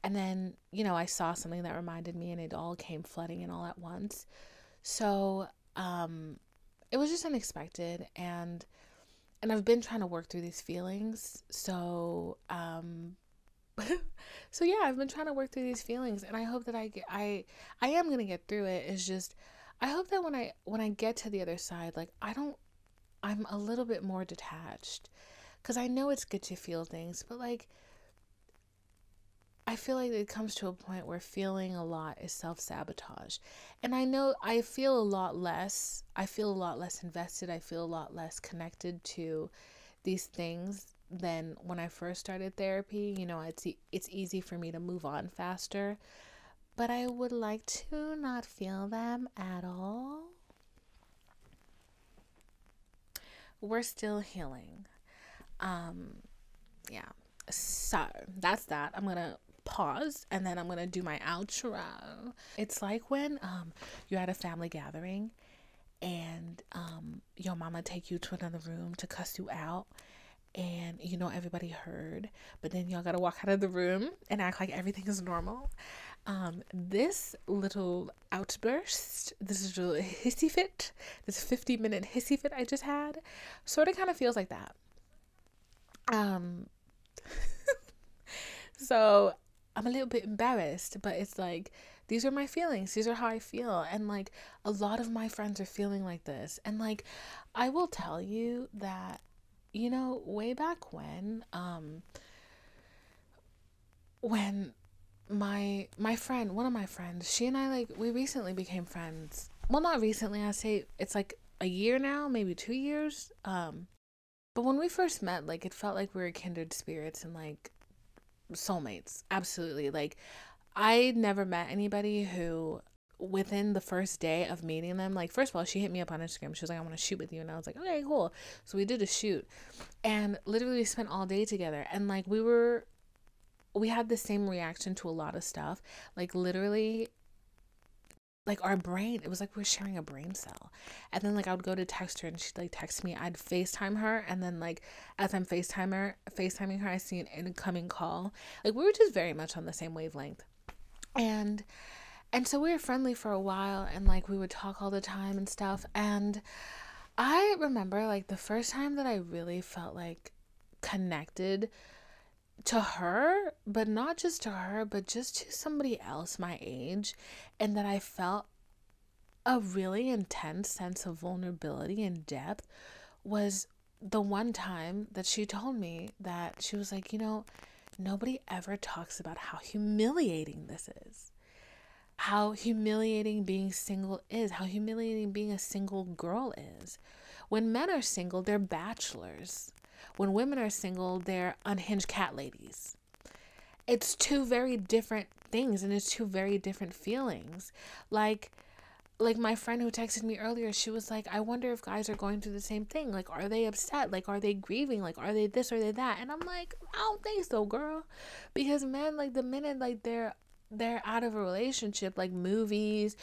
[SPEAKER 1] And then, you know, I saw something that reminded me, and it all came flooding in all at once. So, it was just unexpected, and I've been trying to work through these feelings. So, so yeah, I've been trying to work through these feelings, and I hope that I am going to get through it. It's just, I hope that when I get to the other side, like, I'm a little bit more detached, because I know it's good to feel things, but like, I feel like it comes to a point where feeling a lot is self-sabotage. And I know I feel a lot less invested. I feel a lot less connected to these things than when I first started therapy. You know, it's easy for me to move on faster, but I would like to not feel them at all. We're still healing. Yeah. So that's that. I'm gonna pause, and then I'm gonna do my outro. It's like when you're at a family gathering, and your mama take you to another room to cuss you out, and you know everybody heard, but then y'all gotta walk out of the room and act like everything is normal. This little outburst, this little hissy fit, this 50-minute hissy fit I just had, sort of kind of feels like that. So I'm a little bit embarrassed, but it's like, these are my feelings. These are how I feel. And like, a lot of my friends are feeling like this. And like, I will tell you that, you know, way back when my friend, one of my friends, she and I, like, we recently became friends. Well, not recently, I'd say it's like a year now, maybe 2 years. But when we first met, like, it felt like we were kindred spirits and like soulmates. Absolutely. Like, I never met anybody who within the first day of meeting them, like, first of all, she hit me up on Instagram. She was like, I want to shoot with you. And I was like, okay, cool. So we did a shoot, and literally we spent all day together, and like we had the same reaction to a lot of stuff. Like, literally, like, our brain, it was like we were sharing a brain cell. And then like I would go to text her, and she'd like text me. I'd FaceTime her, and then like as I'm FaceTiming her, I see an incoming call. Like, we were just very much on the same wavelength. And so we were friendly for a while, and like we would talk all the time and stuff. And I remember like the first time that I really felt like connected to her, but not just to her, but just to somebody else my age, and that I felt a really intense sense of vulnerability and depth, was the one time that she told me that she was like, you know, nobody ever talks about how humiliating this is. How humiliating being single is, how humiliating being a single girl is. When men are single, they're bachelors. When women are single, they're unhinged cat ladies. It's two very different things, and it's two very different feelings. Like my friend who texted me earlier, she was like, I wonder if guys are going through the same thing. Like, are they upset? Like, are they grieving? Like, are they this or they that? And I'm like, I don't think so, girl. Because men, like, the minute like they're out of a relationship, like movies,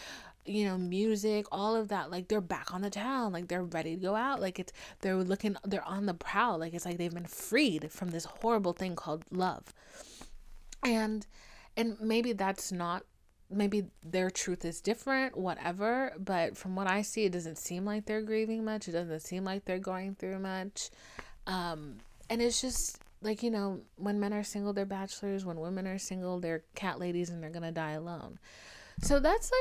[SPEAKER 1] music, all of that, like they're back on the town, like they're ready to go out, like they're on the prowl, like it's like they've been freed from this horrible thing called love. And maybe that's not, maybe their truth is different, whatever, but from what I see, it doesn't seem like they're grieving much. It doesn't seem like they're going through much. And it's just like, when men are single, they're bachelors. When women are single, they're cat ladies and they're gonna die alone. So that's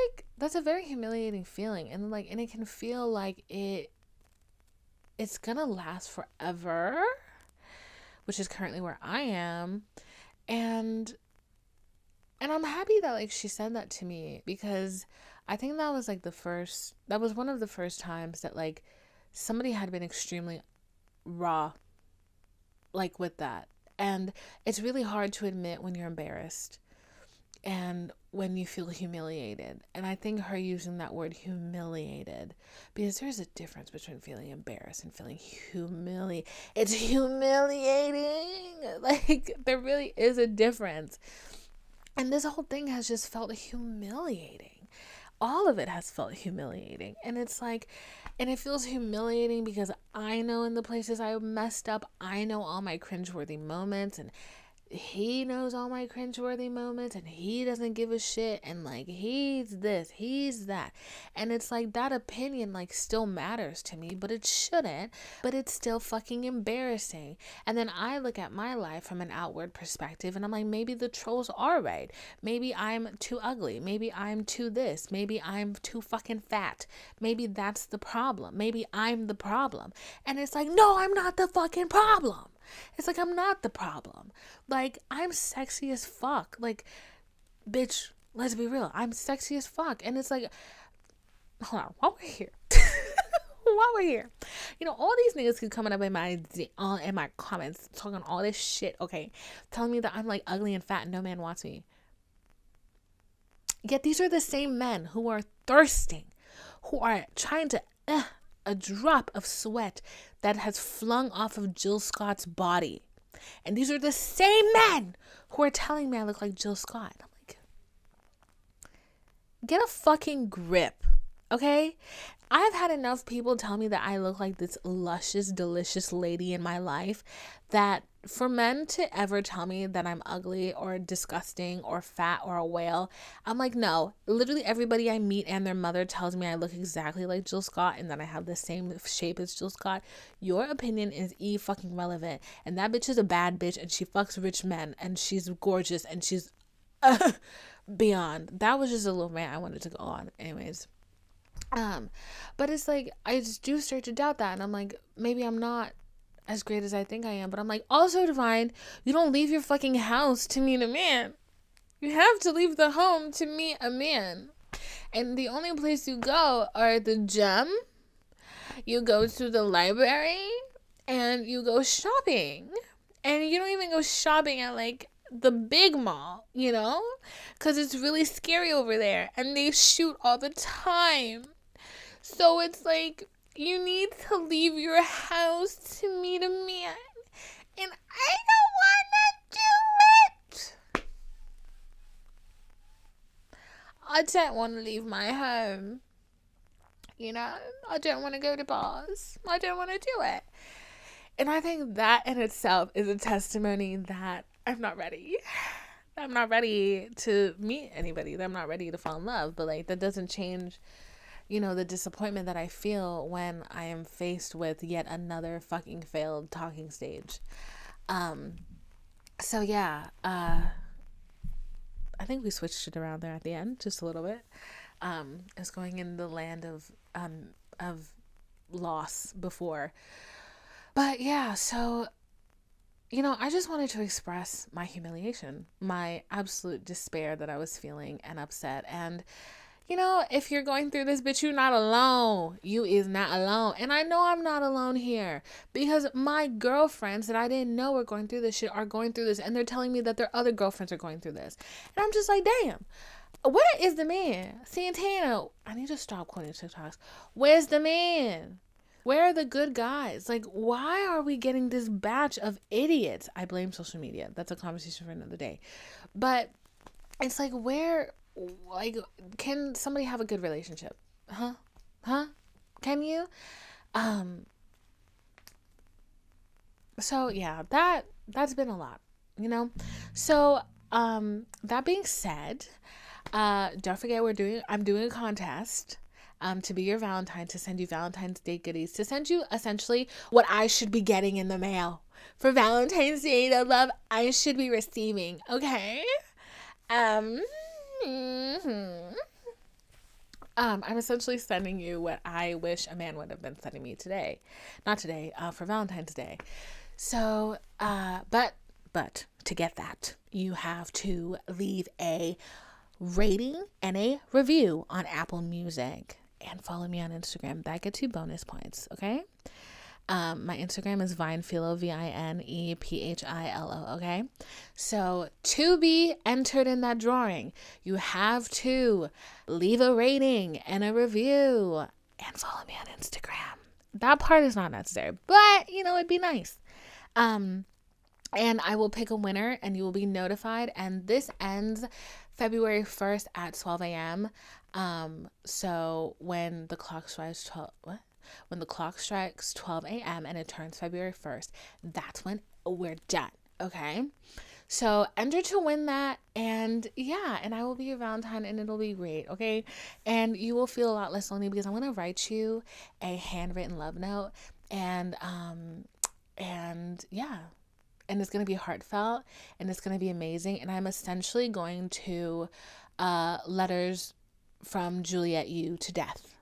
[SPEAKER 1] a very humiliating feeling, and it can feel like it's gonna last forever, which is currently where I am. And I'm happy that like she said that to me, because I think that was one of the first times that like somebody had been extremely raw like with that. And it's really hard to admit when you're embarrassed and when you feel humiliated. And I think her using that word humiliated, because there's a difference between feeling embarrassed and feeling humiliated. It's humiliating. Like, there really is a difference. And this whole thing has just felt humiliating. All of it has felt humiliating. And it's like, and it feels humiliating because I know in the places I messed up, I know all my cringeworthy moments, and he knows all my cringeworthy moments, and he doesn't give a shit, and like he's this, he's that, and it's like that opinion like still matters to me, but it shouldn't, but it's still fucking embarrassing. And then I look at my life from an outward perspective, and I'm like, maybe the trolls are right, maybe I'm too ugly, maybe I'm too this, maybe I'm too fucking fat, maybe that's the problem, maybe I'm the problem. And it's like, no, I'm not the fucking problem. It's like, I'm not the problem. Like, I'm sexy as fuck. Like, bitch, let's be real. I'm sexy as fuck. And it's like, hold on, while we're here, all these niggas keep coming up in my comments, talking all this shit, okay, telling me that I'm like ugly and fat and no man wants me. Yet these are the same men who are thirsting, who are trying to a drop of sweat that has flung off of Jill Scott's body. And these are the same men who are telling me I look like Jill Scott. I'm like, get a fucking grip, okay? I've had enough people tell me that I look like this luscious, delicious lady in my life, that for men to ever tell me that I'm ugly or disgusting or fat or a whale, I'm like, no. Literally everybody I meet and their mother tells me I look exactly like Jill Scott and that I have the same shape as Jill Scott. Your opinion is fucking relevant, and that bitch is a bad bitch, and she fucks rich men, and she's gorgeous, and she's beyond. That was just a little rant I wanted to go on. Anyways. But it's like, I just do start to doubt that, and I'm like, maybe I'm not as great as I think I am. But I'm like, also, Divine, you don't leave your fucking house to meet a man. You have to leave the home to meet a man. And the only place you go are the gym, you go to the library, and you go shopping. And you don't even go shopping at like the big mall, because it's really scary over there and they shoot all the time. So it's like, you need to leave your house to meet a man, and I don't want to do it. I don't want to leave my home, I don't want to go to bars, I don't want to do it. And I think that in itself is a testimony that I'm not ready. I'm not ready to meet anybody. I'm not ready to fall in love. But like, that doesn't change, the disappointment that I feel when I am faced with yet another fucking failed talking stage. So yeah, I think we switched it around there at the end just a little bit. It's going in the land of loss before. But yeah, so I just wanted to express my humiliation, my absolute despair that I was feeling and upset. And, you know, if you're going through this, bitch, you're not alone. You is not alone. And I know I'm not alone here because my girlfriends that I didn't know were going through this shit are going through this. And they're telling me that their other girlfriends are going through this. And I'm just like, damn, where is the man? Santana, I need to stop quoting TikToks. Where's the man? Where are the good guys? Like, why are we getting this batch of idiots? I blame social media. That's a conversation for another day. But it's like, where, like, can somebody have a good relationship? Huh? Can you? So yeah, that's been a lot, you know? So, that being said, don't forget I'm doing a contest to be your Valentine, to send you Valentine's Day goodies, to send you essentially what I should be getting in the mail for Valentine's Day, the love I should be receiving. Okay. I'm essentially sending you what I wish a man would have been sending me today. Not today, for Valentine's Day. So, but to get that, you have to leave a rating and a review on Apple Music and follow me on Instagram. That gets you bonus points, okay? My Instagram is Vinephilo, VINEPHILO, okay? So to be entered in that drawing, you have to leave a rating and a review and follow me on Instagram. That part is not necessary, but you know, it'd be nice. And I will pick a winner and you will be notified. And this ends February 1st at 12 a.m. So when the clock strikes 12 a.m. and it turns February 1st, that's when we're done. Okay. So enter to win that. And yeah, and I will be your Valentine and it'll be great. Okay. And you will feel a lot less lonely because I'm going to write you a handwritten love note and yeah. And it's going to be heartfelt and it's going to be amazing. And I'm essentially going to letters from Juliet you to death.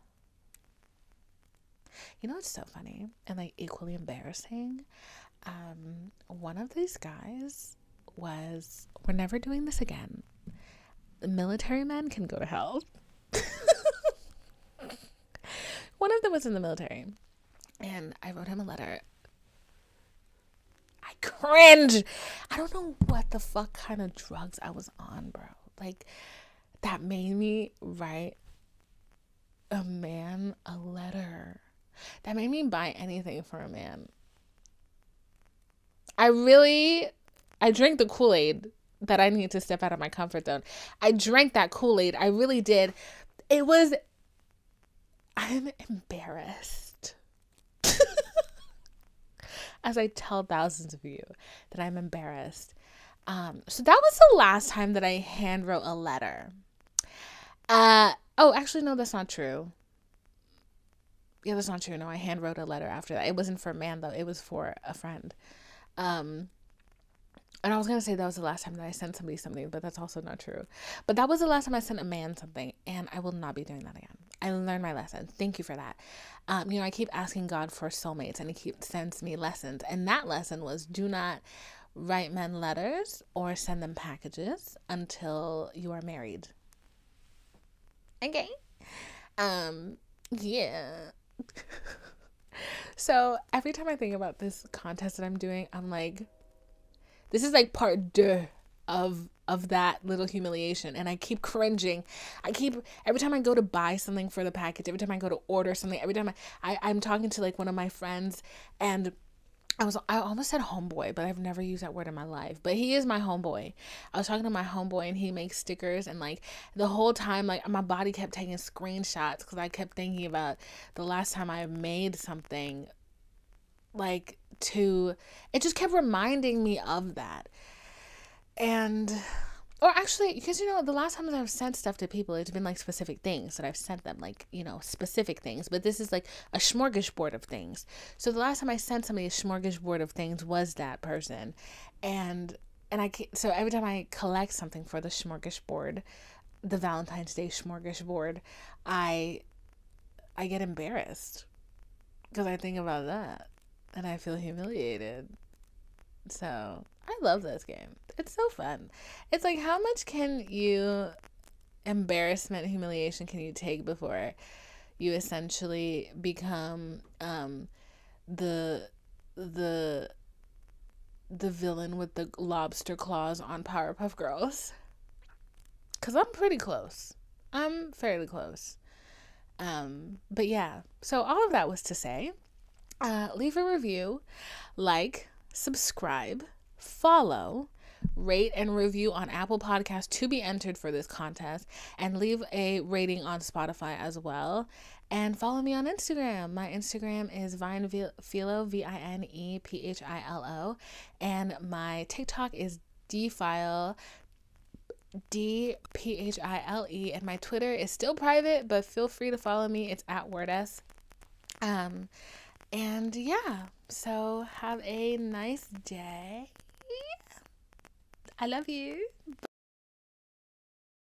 [SPEAKER 1] You know what's so funny and like equally embarrassing? One of these guys was, we're never doing this again. The military men can go to hell. One of them was in the military and I wrote him a letter. I cringe. I don't know what the fuck kind of drugs I was on, bro. Like, that made me write a man a letter. That made me buy anything for a man. I drank the Kool-Aid that I need to step out of my comfort zone. I drank that Kool-Aid. I really did. I'm embarrassed. As I tell thousands of you that I'm embarrassed. So that was the last time that I hand wrote a letter. Actually, no, that's not true. Yeah, that's not true. No, I hand wrote a letter after that. It wasn't for a man though. It was for a friend. And I was going to say that was the last time that I sent somebody something, but that's also not true. But that was the last time I sent a man something, and I will not be doing that again. I learned my lesson. Thank you for that. I keep asking God for soulmates, and he sends me lessons. And that lesson was, do not write men letters or send them packages until you are married. Okay? Yeah. So every time I think about this contest that I'm doing, I'm like, this is like part deux of that little humiliation. And I keep cringing. Every time I go to buy something for the package, every time I go to order something, every time I'm talking to like one of my friends, and I almost said homeboy, but I've never used that word in my life, but he is my homeboy. I was talking to my homeboy and he makes stickers, and like the whole time, like my body kept taking screenshots because I kept thinking about the last time I made something, like it just kept reminding me of that. Or actually, because the last time that I've sent stuff to people, it's been like specific things that I've sent them, like, specific things, but this is like a smorgasbord of things. So the last time I sent somebody a smorgasbord of things was that person. So every time I collect something for the smorgasbord, the Valentine's Day smorgasbord, I get embarrassed because I think about that and I feel humiliated. So I love this game. It's so fun. It's like, how much can you embarrassment, humiliation can you take before you essentially become the the the villain with the lobster claws on Powerpuff Girls? Because I'm pretty close. I'm fairly close. But yeah, so all of that was to say, leave a review, like, subscribe, follow, rate and review on Apple Podcasts to be entered for this contest, and leave a rating on Spotify as well. And follow me on Instagram. My Instagram is Vinephilo, Vinephilo, and my TikTok is dphile, DPHILE, and my Twitter is still private, but feel free to follow me. It's at WordS. And yeah, so have a nice day. I love you.